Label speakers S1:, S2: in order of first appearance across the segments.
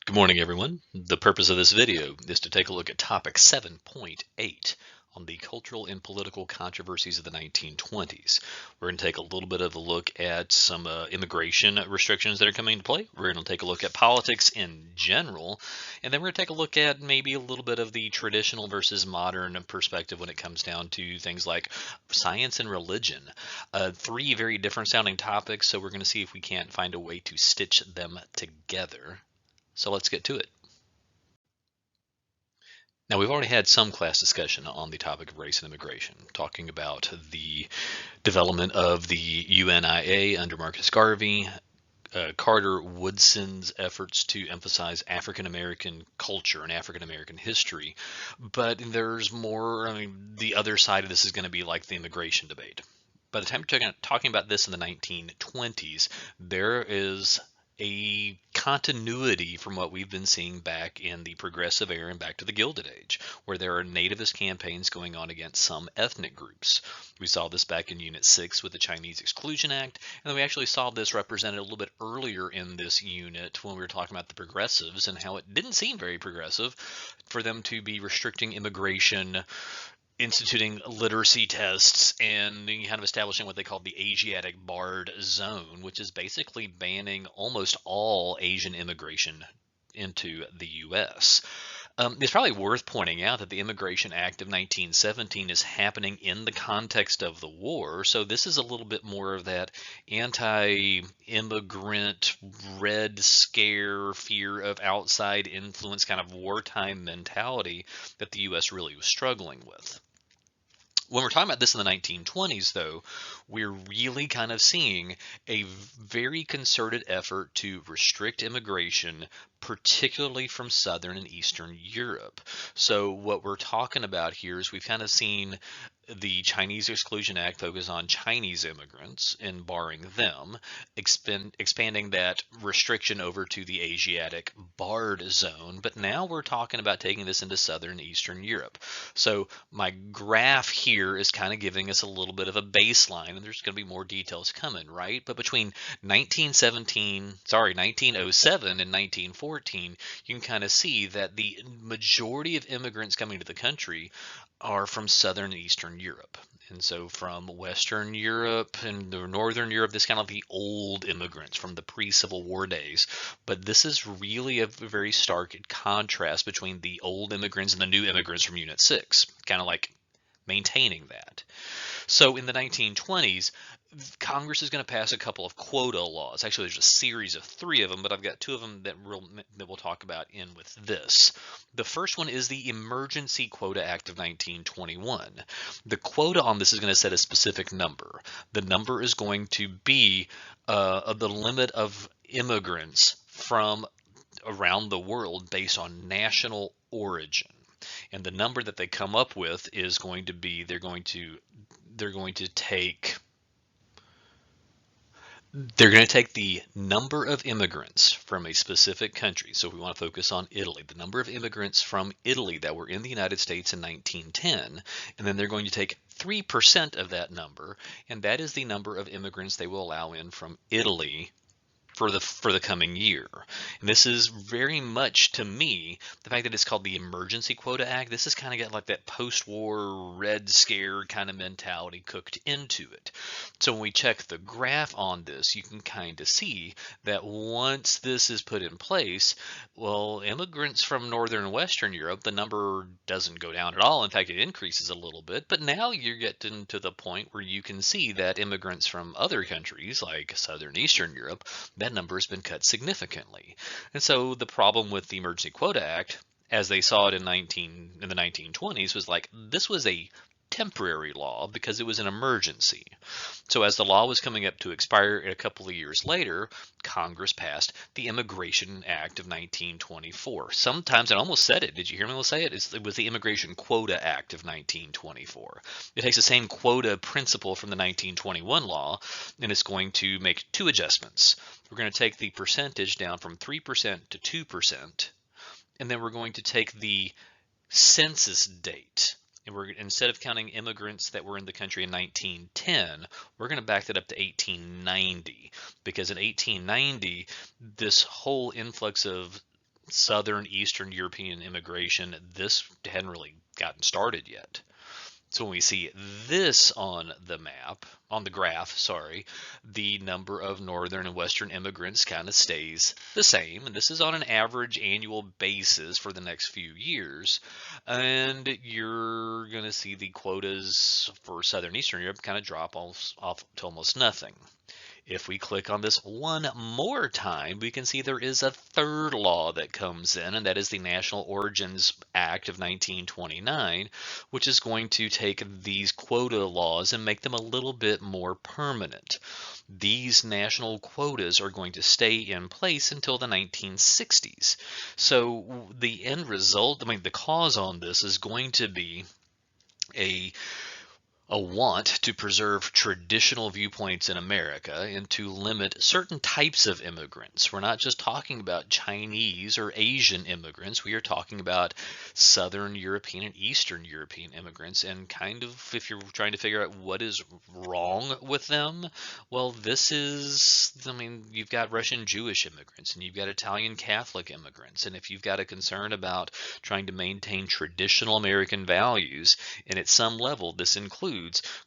S1: Good morning, everyone. The purpose of this video is to take a look at topic 7.8 on the cultural and political controversies of the 1920s. We're going to take a little bit of a look at some immigration restrictions that are coming into play. We're going to take a look at politics in general, and then we're going to take a look at maybe a little bit of the traditional versus modern perspective when it comes down to things like science and religion. Three very different sounding topics, so we're going to see if we can't find a way to stitch them together. So let's get to it. Now, we've already had some class discussion on the topic of race and immigration, talking about the development of the UNIA under Marcus Garvey, Carter Woodson's efforts to emphasize African American culture and African American history. But there's more, the other side of this is going to be like the immigration debate. By the time you're talking about this in the 1920s, there is a continuity from what we've been seeing back in the Progressive era and back to the Gilded Age, where there are nativist campaigns going on against some ethnic groups. We saw this back in Unit 6 with the Chinese Exclusion Act, and then we actually saw this represented a little bit earlier in this unit when we were talking about the progressives and how it didn't seem very progressive for them to be restricting immigration, instituting literacy tests, and kind of establishing what they called the Asiatic Barred Zone, which is basically banning almost all Asian immigration into the U.S. It's probably worth pointing out that the Immigration Act of 1917 is happening in the context of the war, so this is a little bit more of that anti-immigrant, Red Scare, fear of outside influence kind of wartime mentality that the U.S. really was struggling with. When we're talking about this in the 1920s, though, we're really kind of seeing a very concerted effort to restrict immigration, particularly from Southern and Eastern Europe. So what we're talking about here is we've kind of seen the Chinese Exclusion Act focus on Chinese immigrants and barring them, expanding that restriction over to the Asiatic Barred Zone. But now we're talking about taking this into Southern and Eastern Europe. So my graph here is kind of giving us a little bit of a baseline, and there's going to be more details coming, right? But between 1907 and 1914, you can kind of see that the majority of immigrants coming to the country are from Southern and Eastern Europe. And so from Western Europe and Northern Europe, this kind of the old immigrants from the pre-Civil War days. But this is really a very stark contrast between the old immigrants and the new immigrants from Unit 6, kind of like maintaining that. So in the 1920s, Congress is going to pass a couple of quota laws. Actually, there's a series of 3 of them, but I've got 2 of them that we'll talk about in with this. The first one is the Emergency Quota Act of 1921. The quota on this is going to set a specific number. The number is going to be the limit of immigrants from around the world based on national origin. And the number that they come up with is going to be they're going to take the number of immigrants from a specific country. So if we want to focus on Italy, the number of immigrants from Italy that were in the United States in 1910, and then they're going to take 3% of that number, and that is the number of immigrants they will allow in from Italy for the coming year. And this is very much, to me, the fact that it's called the Emergency Quota Act. This has kind of got like that post-war Red Scare kind of mentality cooked into it. So when we check the graph on this, you can kind of see that once this is put in place, well, immigrants from Northern and Western Europe, the number doesn't go down at all. In fact, it increases a little bit. But now you're getting to the point where you can see that immigrants from other countries like Southern and Eastern Europe, that number has been cut significantly. And so the problem with the Emergency Quota Act, as they saw it in the 1920s, was like this was a temporary law because it was an emergency. So as the law was coming up to expire a couple of years later, Congress passed the Immigration Act of 1924. Sometimes I almost said it. Did you hear me say it? It was the Immigration Quota Act of 1924. It takes the same quota principle from the 1921 law, and it's going to make 2 adjustments. We're going to take the percentage down from 3% to 2%, and then we're going to take the census date. And instead of counting immigrants that were in the country in 1910, we're going to back that up to 1890, because in 1890, this whole influx of Southern Eastern European immigration, this hadn't really gotten started yet. So when we see this on the map, on the graph, sorry, the number of northern and western immigrants kind of stays the same. And this is on an average annual basis for the next few years. And you're going to see the quotas for Southern Eastern Europe kind of drop off to almost nothing. If we click on this one more time, we can see there is a third law that comes in, and that is the National Origins Act of 1929, which is going to take these quota laws and make them a little bit more permanent. These national quotas are going to stay in place until the 1960s. So the end result, I mean, the cause on this is going to be a want to preserve traditional viewpoints in America and to limit certain types of immigrants. We're not just talking about Chinese or Asian immigrants. We are talking about Southern European and Eastern European immigrants. And kind of, if you're trying to figure out what is wrong with them, well, this is, I mean, you've got Russian Jewish immigrants and you've got Italian Catholic immigrants. And if you've got a concern about trying to maintain traditional American values, and at some level, this includes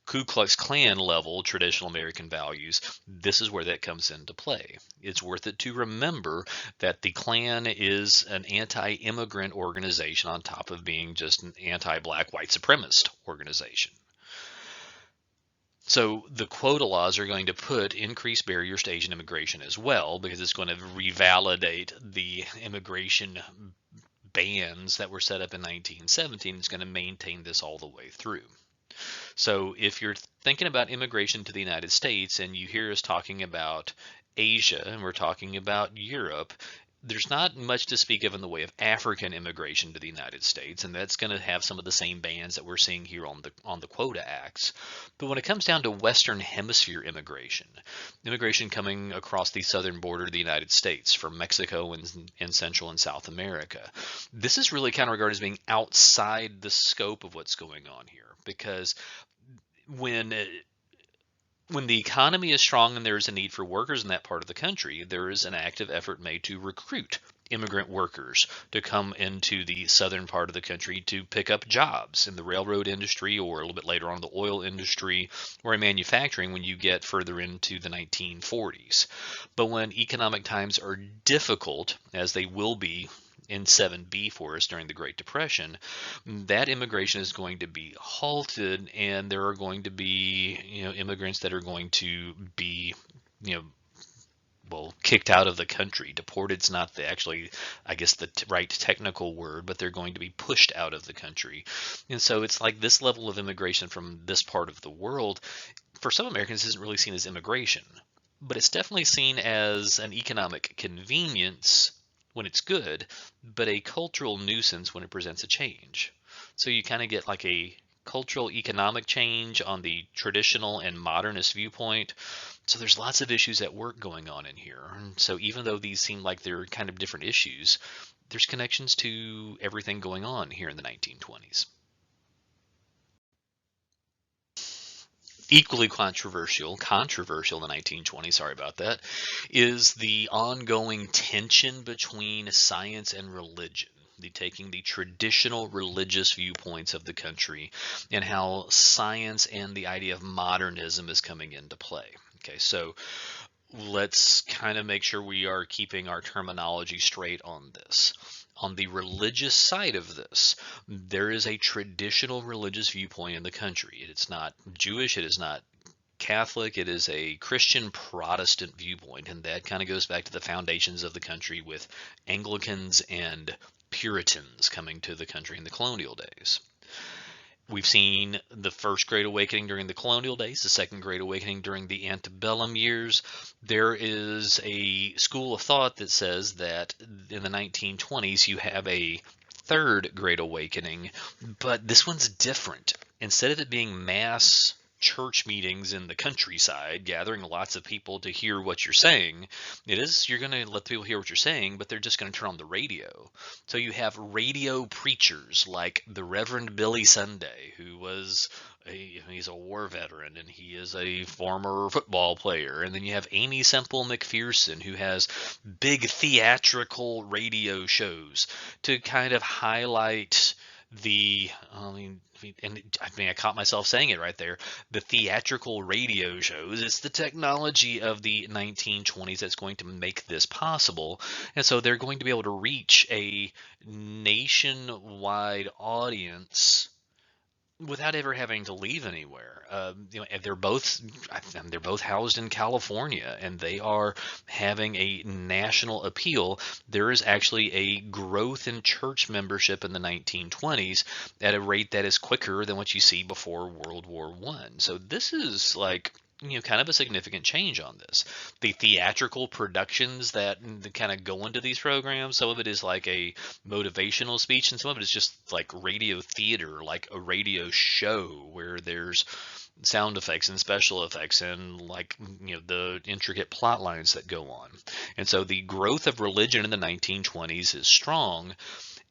S1: Ku Klux Klan level traditional American values, this is where that comes into play. It's worth it to remember that the Klan is an anti-immigrant organization on top of being just an anti-black white supremacist organization. So the quota laws are going to put increased barriers to Asian immigration as well, because it's going to revalidate the immigration bans that were set up in 1917. It's going to maintain this all the way through. So if you're thinking about immigration to the United States and you hear us talking about Asia and we're talking about Europe, there's not much to speak of in the way of African immigration to the United States, and that's going to have some of the same bans that we're seeing here on the Quota Acts. But when it comes down to Western Hemisphere immigration coming across the southern border of the United States from Mexico and Central and South America, this is really kind of regarded as being outside the scope of what's going on here, because when the economy is strong and there is a need for workers in that part of the country, there is an active effort made to recruit immigrant workers to come into the southern part of the country to pick up jobs in the railroad industry, or a little bit later on the oil industry, or in manufacturing when you get further into the 1940s. But when economic times are difficult, as they will be in 7B for us during the Great Depression, that immigration is going to be halted, and there are going to be, immigrants that are going to be, kicked out of the country. Deported's not I guess, the right technical word, but they're going to be pushed out of the country. And so it's like this level of immigration from this part of the world, for some Americans, isn't really seen as immigration, but it's definitely seen as an economic convenience when it's good, but a cultural nuisance when it presents a change. So you kind of get like a cultural economic change on the traditional and modernist viewpoint. So there's lots of issues at work going on in here. And so even though these seem like they're kind of different issues, there's connections to everything going on here in the 1920s. Equally controversial in the 1920s, sorry about that, is the ongoing tension between science and religion. Taking the traditional religious viewpoints of the country and how science and the idea of modernism is coming into play. Okay, so let's kind of make sure we are keeping our terminology straight on this. On the religious side of this, there is a traditional religious viewpoint in the country. It is not Jewish, it is not Catholic, it is a Christian Protestant viewpoint, and that kind of goes back to the foundations of the country with Anglicans and Puritans coming to the country in the colonial days. We've seen the First Great Awakening during the colonial days, the Second Great Awakening during the antebellum years. There is a school of thought that says that in the 1920s you have a Third Great Awakening, but this one's different. Instead of it being mass church meetings in the countryside, gathering lots of people to hear what you're saying. You're going to let people hear what you're saying, but they're just going to turn on the radio. So you have radio preachers like the Reverend Billy Sunday, who was he's a war veteran and he is a former football player. And then you have Amy Semple McPherson, who has big theatrical radio shows to kind of highlight I caught myself saying it right there. The theatrical radio shows. It's the technology of the 1920s that's going to make this possible. And so they're going to be able to reach a nationwide audience without ever having to leave anywhere. And they're both housed in California, and they are having a national appeal. There is actually a growth in church membership in the 1920s at a rate that is quicker than what you see before World War One. So this is like, kind of a significant change on this. The theatrical productions that kind of go into these programs, some of it is like a motivational speech, and some of it is just like radio theater, like a radio show where there's sound effects and special effects and like the intricate plot lines that go on. And so the growth of religion in the 1920s is strong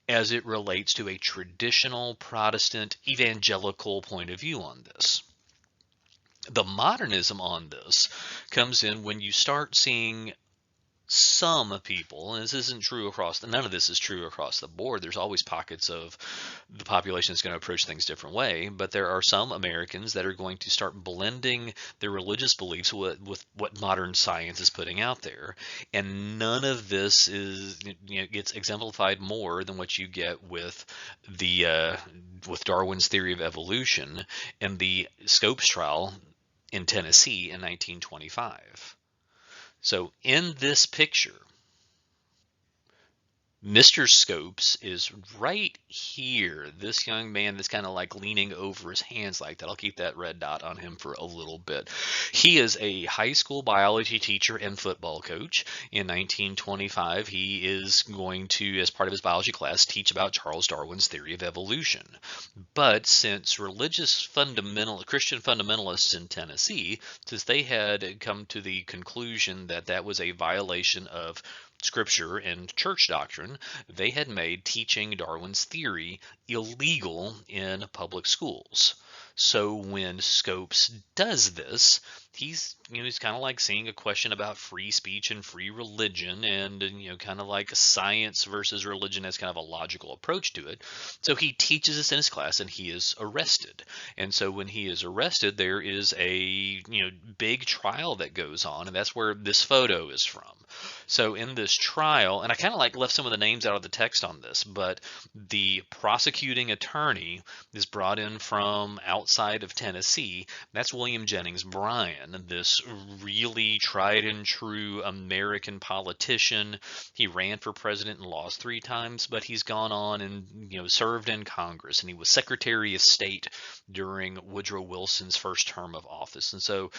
S1: as it relates to a traditional Protestant evangelical point of view on this. The modernism on this comes in when you start seeing some people, and this isn't true none of this is true across the board. There's always pockets of the population that's going to approach things a different way, but there are some Americans that are going to start blending their religious beliefs with what modern science is putting out there. And none of this gets exemplified more than what you get with with Darwin's theory of evolution and the Scopes trial in Tennessee in 1925. So in this picture, Mr. Scopes is right here. This young man that's kind of like leaning over his hands like that. I'll keep that red dot on him for a little bit. He is a high school biology teacher and football coach. In 1925, he is going to, as part of his biology class, teach about Charles Darwin's theory of evolution. But since Christian fundamentalists in Tennessee, since they had come to the conclusion that that was a violation of Scripture and church doctrine, they had made teaching Darwin's theory illegal in public schools. So when Scopes does this, he's kind of like seeing a question about free speech and free religion, and kind of like science versus religion as kind of a logical approach to it. So he teaches this in his class, and he is arrested. And so when he is arrested, there is a big trial that goes on, and that's where this photo is from. So in this trial, and I kind of like left some of the names out of the text on this, but the prosecuting attorney is brought in from outside of Tennessee. That's William Jennings Bryan, this really tried and true American politician. He ran for president and lost 3 times, but he's gone on and served in Congress, and he was Secretary of State during Woodrow Wilson's first term of office. And so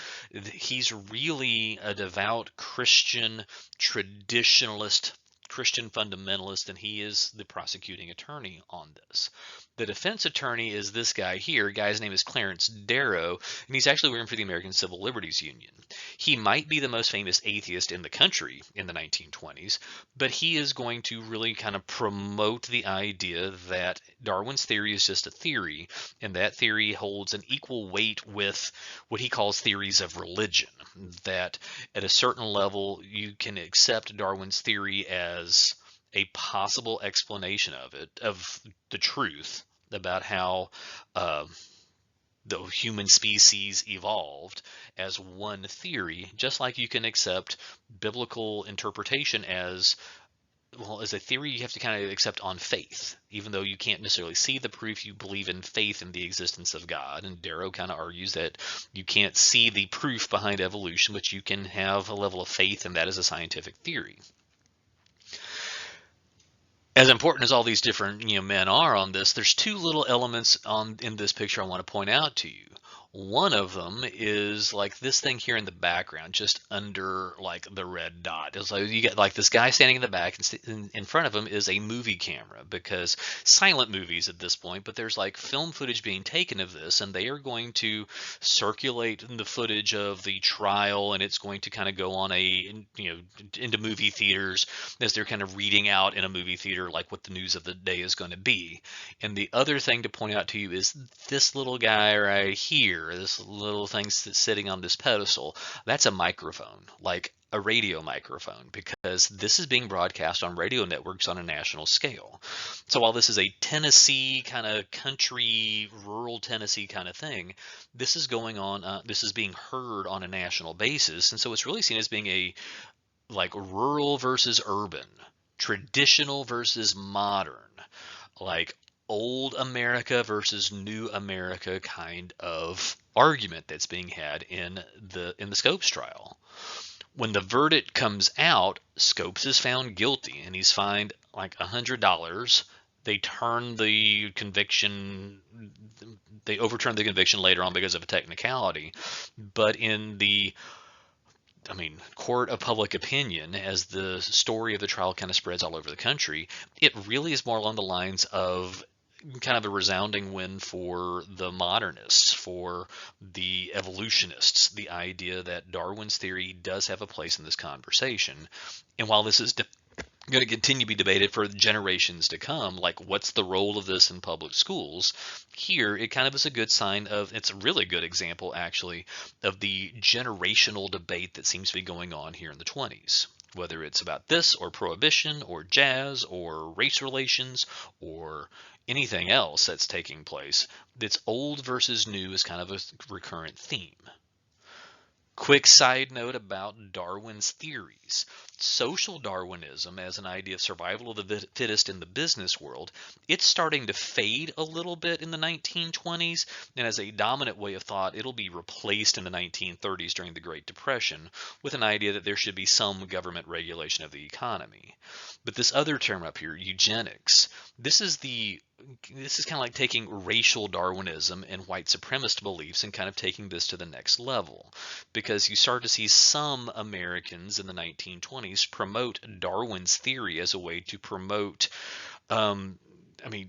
S1: he's really a devout Christian traditionalist, Christian fundamentalist, and he is the prosecuting attorney on this. The defense attorney is this guy here. The guy's name is Clarence Darrow, and he's actually working for the American Civil Liberties Union. He might be the most famous atheist in the country in the 1920s, but he is going to really kind of promote the idea that Darwin's theory is just a theory, and that theory holds an equal weight with what he calls theories of religion, that at a certain level you can accept Darwin's theory as a possible explanation of the truth about how the human species evolved as one theory, just like you can accept biblical interpretation as a theory you have to kind of accept on faith. Even though you can't necessarily see the proof, you believe in faith in the existence of God. And Darrow kind of argues that you can't see the proof behind evolution, but you can have a level of faith, and that is a scientific theory. As important as all these different men are on this, there's 2 little elements in this picture I want to point out to you. One of them is like this thing here in the background, just under like the red dot. It's like you get like this guy standing in the back, and in front of him is a movie camera, because silent movies at this point, but there's like film footage being taken of this, and they are going to circulate the footage of the trial, and it's going to kind of go on into movie theaters as they're kind of reading out in a movie theater like what the news of the day is going to be. And the other thing to point out to you is this little guy right here, this little thing sitting on this pedestal, that's a microphone, like a radio microphone, because this is being broadcast on radio networks on a national scale. So while this is a Tennessee kind of country, rural Tennessee kind of thing, this is going on, this is being heard on a national basis. And so it's really seen as being a like rural versus urban, traditional versus modern, like old America versus new America kind of argument that's being had in the Scopes trial. When the verdict comes out, Scopes is found guilty and he's fined like $100. They turn the conviction, they overturn the conviction later on because of a technicality. But in the court of public opinion, as the story of the trial kind of spreads all over the country, it really is more along the lines of kind of a resounding win for the modernists, for the evolutionists, the idea that Darwin's theory does have a place in this conversation. And while this is going to continue to be debated for generations to come, like what's the role of this in public schools, here it kind of is a good sign of, it's a really good example actually, of the generational debate that seems to be going on here in the 20s. Whether it's about this or prohibition or jazz or race relations or anything else that's taking place, it's old versus new is kind of a recurrent theme. Quick side note about Darwin's theories. Social Darwinism, as an idea of survival of the fittest in the business world, it's starting to fade a little bit in the 1920s, and as a dominant way of thought, it'll be replaced in the 1930s during the Great Depression with an idea that there should be some government regulation of the economy. But this other term up here, eugenics, this is kind of like taking racial Darwinism and white supremacist beliefs and kind of taking this to the next level, because you start to see some Americans in the 1920s promote Darwin's theory as a way to promote, um, I mean,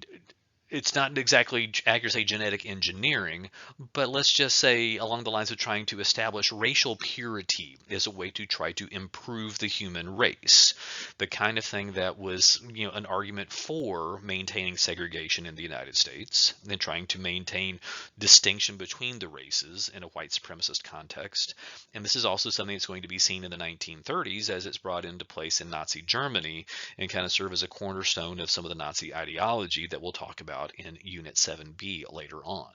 S1: it's not exactly accurate to say genetic engineering, but let's just say along the lines of trying to establish racial purity as a way to try to improve the human race. The kind of thing that was, an argument for maintaining segregation in the United States and trying to maintain distinction between the races in a white supremacist context. And this is also something that's going to be seen in the 1930s as it's brought into place in Nazi Germany and kind of serve as a cornerstone of some of the Nazi ideology that we'll talk about in Unit 7B later on.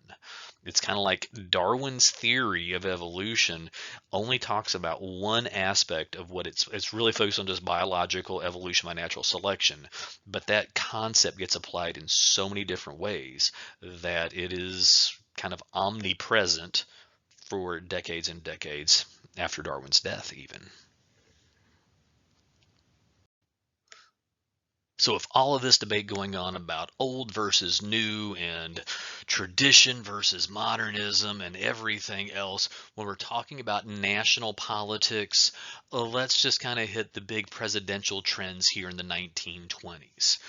S1: It's kind of like Darwin's theory of evolution only talks about one aspect of what it's really focused on, just biological evolution by natural selection, but that concept gets applied in so many different ways that it is kind of omnipresent for decades and decades after Darwin's death even. So if all of this debate going on about old versus new and tradition versus modernism and everything else, when we're talking about national politics, let's just kind of hit the big presidential trends here in the 1920s.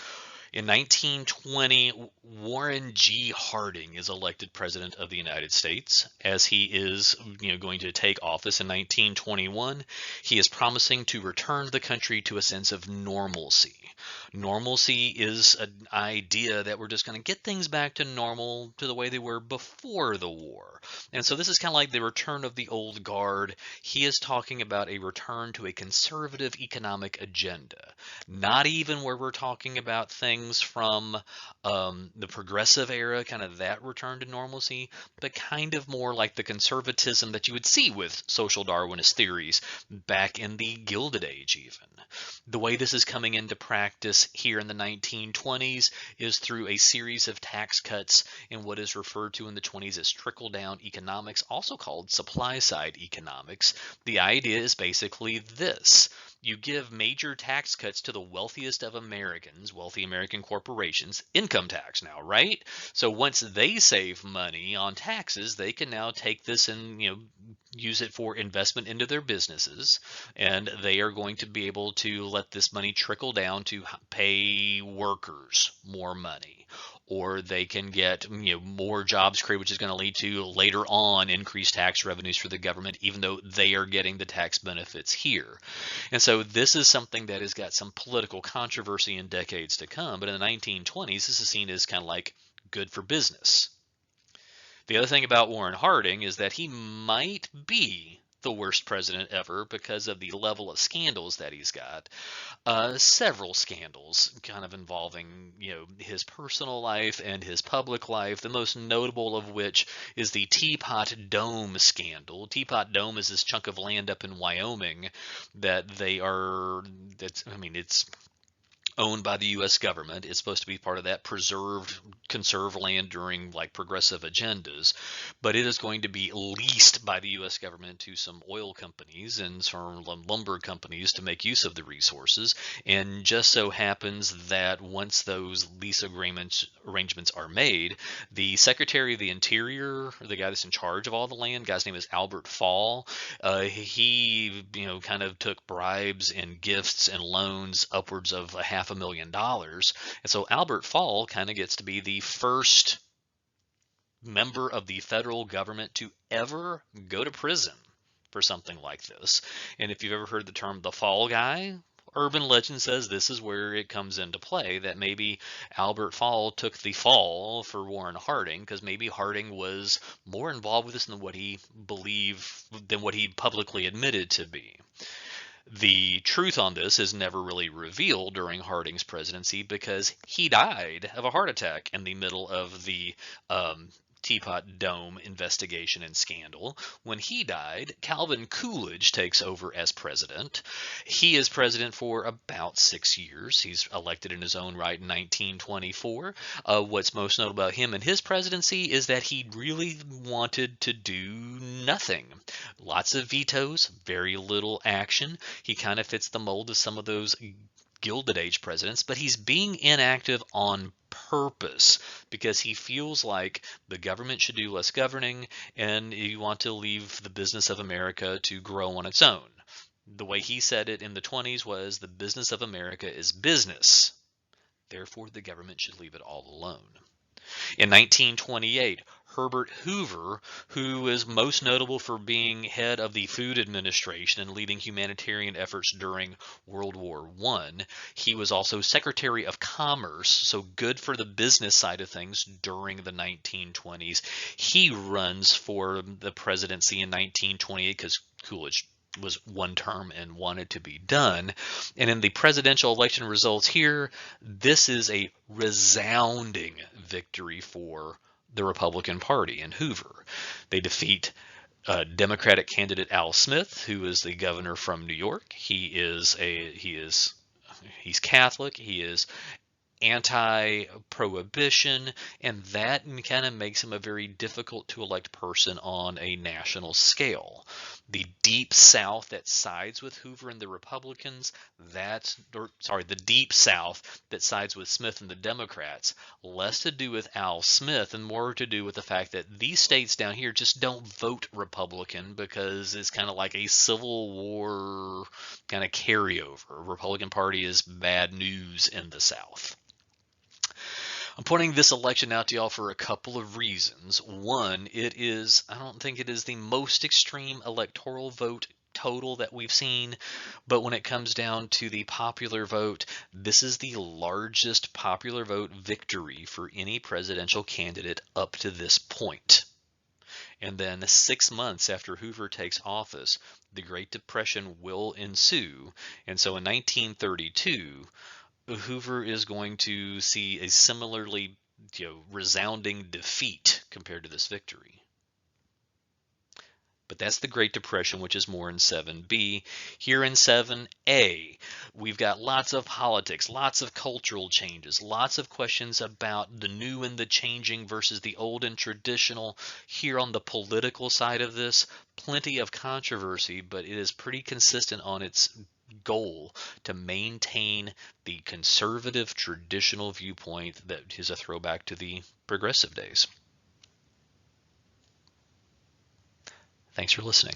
S1: In 1920, Warren G. Harding is elected president of the United States. As he is, going to take office in 1921, he is promising to return the country to a sense of normalcy. Normalcy is an idea that we're just going to get things back to normal, to the way they were before the war. And so this is kind of like the return of the old guard. He is talking about a return to a conservative economic agenda. Not even where we're talking about things from the progressive era, kind of that return to normalcy, but kind of more like the conservatism that you would see with social Darwinist theories back in the Gilded Age even. The way this is coming into practice here in the 1920s is through a series of tax cuts in what is referred to in the 20s as trickle-down economics, also called supply-side economics. The idea is basically this. You give major tax cuts to the wealthiest of Americans, wealthy American corporations, income tax now, right? So once they save money on taxes, they can now take this and, use it for investment into their businesses, and they are going to be able to let this money trickle down to pay workers more money, or they can get more jobs created, which is going to lead to later on increased tax revenues for the government, even though they are getting the tax benefits here. And so this is something that has got some political controversy in decades to come. But in the 1920s, this is seen as kind of like good for business. The other thing about Warren Harding is that he might be the worst president ever because of the level of scandals that he's got. Several scandals kind of involving, his personal life and his public life, the most notable of which is the Teapot Dome scandal. Teapot Dome is this chunk of land up in Wyoming that it's owned by the U.S. government. It's supposed to be part of that conserved land during like progressive agendas, but it is going to be leased by the U.S. government to some oil companies and some lumber companies to make use of the resources. And just so happens that once those lease arrangements are made, the Secretary of the Interior, the guy that's in charge of all the land, guy's name is Albert Fall. He, kind of took bribes and gifts and loans upwards of $500,000. And so Albert Fall kind of gets to be the first member of the federal government to ever go to prison for something like this. And if you've ever heard the term the fall guy, urban legend says this is where it comes into play, that maybe Albert Fall took the fall for Warren Harding because maybe Harding was more involved with this than what he publicly admitted to be. The truth on this is never really revealed during Harding's presidency because he died of a heart attack in the middle of the Teapot Dome investigation and scandal. When he died, Calvin Coolidge takes over as president. He is president for about 6 years. He's elected in his own right in 1924. What's most notable about him and his presidency is that he really wanted to do nothing. Lots of vetoes, very little action. He kind of fits the mold of some of those Gilded Age presidents, but he's being inactive on purpose because he feels like the government should do less governing and you want to leave the business of America to grow on its own. The way he said it in the 20s was the business of America is business. Therefore, the government should leave it all alone. In 1928, Herbert Hoover, who is most notable for being head of the Food Administration and leading humanitarian efforts during World War I, he was also Secretary of Commerce, so good for the business side of things during the 1920s. He runs for the presidency in 1928 because Coolidge was one term and wanted to be done. And in the presidential election results here, this is a resounding victory for the Republican Party and Hoover. They defeat Democratic candidate Al Smith, who is the governor from New York. He's Catholic. He is anti-prohibition, and that kind of makes him a very difficult to elect person on a national scale. The Deep South that sides with Hoover and the Republicans, the Deep South that sides with Smith and the Democrats, less to do with Al Smith and more to do with the fact that these states down here just don't vote Republican because it's kind of like a Civil War kind of carryover. Republican Party is bad news in the South. I'm pointing this election out to y'all for a couple of reasons. One, I don't think it is the most extreme electoral vote total that we've seen, but when it comes down to the popular vote, this is the largest popular vote victory for any presidential candidate up to this point. And then 6 months after Hoover takes office, the Great Depression will ensue. And so in 1932, Hoover is going to see a similarly resounding defeat compared to this victory. But that's the Great Depression, which is more in 7b. Here in 7a, we've got lots of politics, lots of cultural changes, lots of questions about the new and the changing versus the old and traditional. Here on the political side of this, plenty of controversy, but it is pretty consistent on its goal to maintain the conservative traditional viewpoint that is a throwback to the progressive days. Thanks for listening.